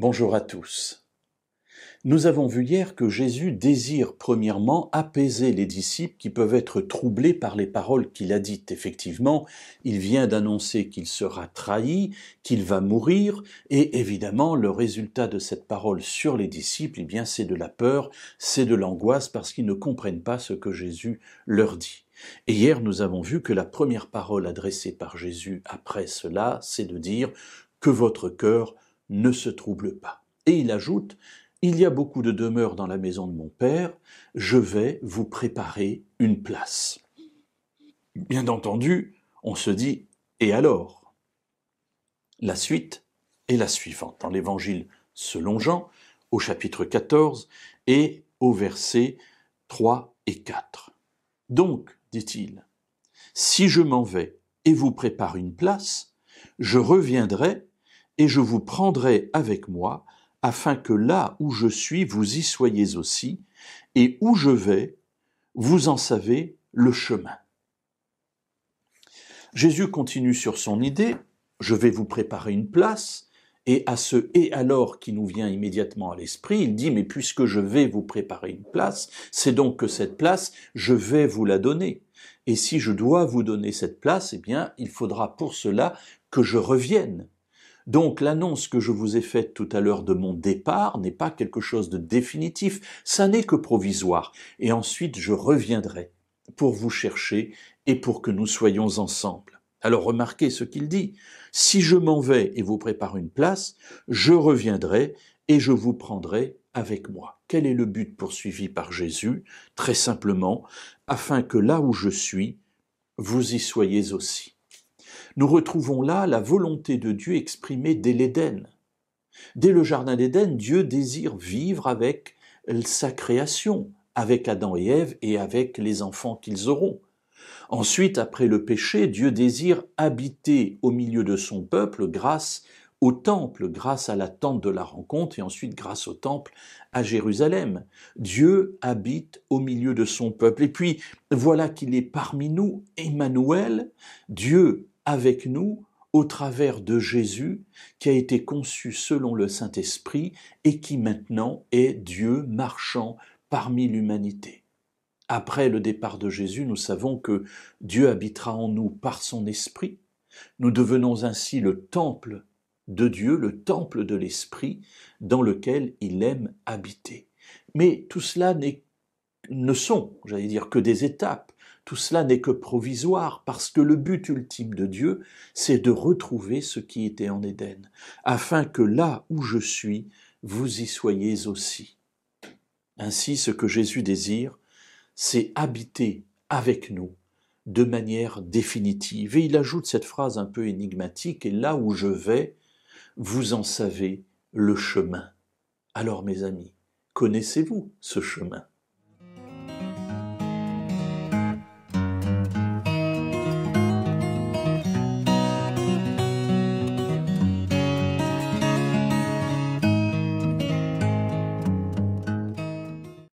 Bonjour à tous. Nous avons vu hier que Jésus désire premièrement apaiser les disciples qui peuvent être troublés par les paroles qu'il a dites. Effectivement, il vient d'annoncer qu'il sera trahi, qu'il va mourir, et évidemment, le résultat de cette parole sur les disciples, eh bien, c'est de la peur, c'est de l'angoisse, parce qu'ils ne comprennent pas ce que Jésus leur dit. Et hier, nous avons vu que la première parole adressée par Jésus après cela, c'est de dire que votre cœur ne se trouble pas. Et il ajoute, il y a beaucoup de demeures dans la maison de mon Père, je vais vous préparer une place. Bien entendu, on se dit, et alors? La suite est la suivante, dans l'évangile selon Jean, au chapitre 14 et au versets 3 et 4. Donc, dit-il, si je m'en vais et vous prépare une place, je reviendrai et je vous prendrai avec moi, afin que là où je suis, vous y soyez aussi, et où je vais, vous en savez le chemin. Jésus continue sur son idée, je vais vous préparer une place, et à ce « et alors » qui nous vient immédiatement à l'esprit, il dit « mais puisque je vais vous préparer une place, c'est donc que cette place, je vais vous la donner. Et si je dois vous donner cette place, eh bien, il faudra pour cela que je revienne. » Donc l'annonce que je vous ai faite tout à l'heure de mon départ n'est pas quelque chose de définitif, ça n'est que provisoire. Et ensuite je reviendrai pour vous chercher et pour que nous soyons ensemble. Alors remarquez ce qu'il dit, si je m'en vais et vous prépare une place, je reviendrai et je vous prendrai avec moi. Quel est le but poursuivi par Jésus? Très simplement, afin que là où je suis, vous y soyez aussi. Nous retrouvons là la volonté de Dieu exprimée dès l'Éden. Dès le jardin d'Éden, Dieu désire vivre avec sa création, avec Adam et Ève et avec les enfants qu'ils auront. Ensuite, après le péché, Dieu désire habiter au milieu de son peuple grâce au temple, grâce à la tente de la rencontre et ensuite grâce au temple à Jérusalem. Dieu habite au milieu de son peuple. Et puis, voilà qu'il est parmi nous, Emmanuel, Dieu avec nous, au travers de Jésus, qui a été conçu selon le Saint-Esprit et qui maintenant est Dieu marchant parmi l'humanité. Après le départ de Jésus, nous savons que Dieu habitera en nous par son Esprit. Nous devenons ainsi le temple de Dieu, le temple de l'Esprit, dans lequel il aime habiter. Mais tout cela ne sont, j'allais dire, que des étapes. Tout cela n'est que provisoire, parce que le but ultime de Dieu, c'est de retrouver ce qui était en Éden, afin que là où je suis, vous y soyez aussi. Ainsi, ce que Jésus désire, c'est habiter avec nous de manière définitive. Et il ajoute cette phrase un peu énigmatique, « Et là où je vais, vous en savez le chemin. » Alors, mes amis, connaissez-vous ce chemin ?